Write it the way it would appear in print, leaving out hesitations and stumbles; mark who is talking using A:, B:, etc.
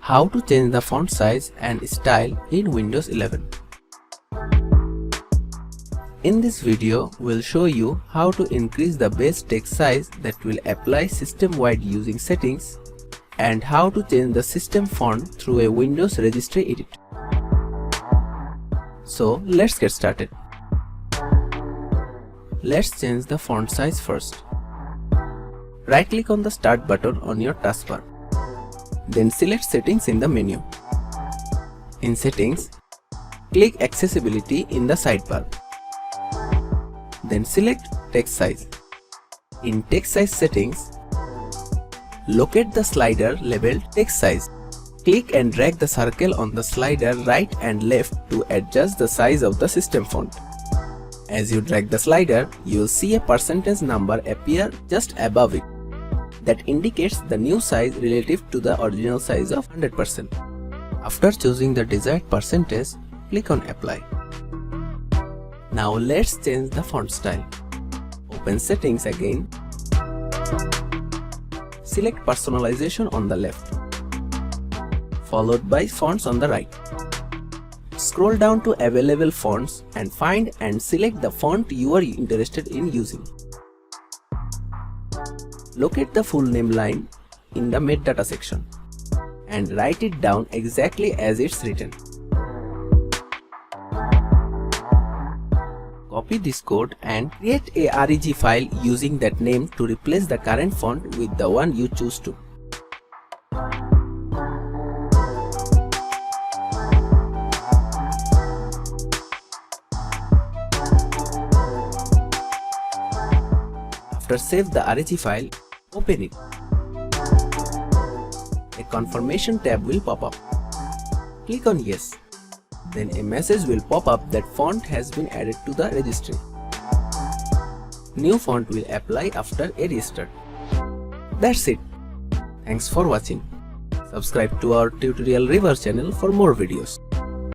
A: How to change the font size and style in Windows 11. In this video, we'll show you how to increase the base text size that will apply system-wide using settings and how to change the system font through a Windows registry edit. So let's get started. Let's change the font size first. Right-click on the Start button on your taskbar. Then select Settings in the menu. In Settings, click Accessibility in the sidebar. Then select Text Size. In Text Size settings, locate the slider labeled Text Size. Click and drag the circle on the slider right and left to adjust the size of the system font. As you drag the slider, you will see a percentage number appear just above it. That indicates the new size relative to the original size of 100%. After choosing the desired percentage, click on Apply. Now let's change the font style. Open Settings again. Select Personalization on the left, followed by Fonts on the right. Scroll down to Available Fonts and find and select the font you are interested in using. Locate the full name line in the metadata section and write it down exactly as it's written. Copy this code and create a REG file using that name to replace the current font with the one you choose to. After save the REG file, open it. A confirmation tab will pop up. Click on Yes. Then a message will pop up that font has been added to the registry. New font will apply after a restart. That's it. Thanks for watching. Subscribe to our Tutorial River channel for more videos.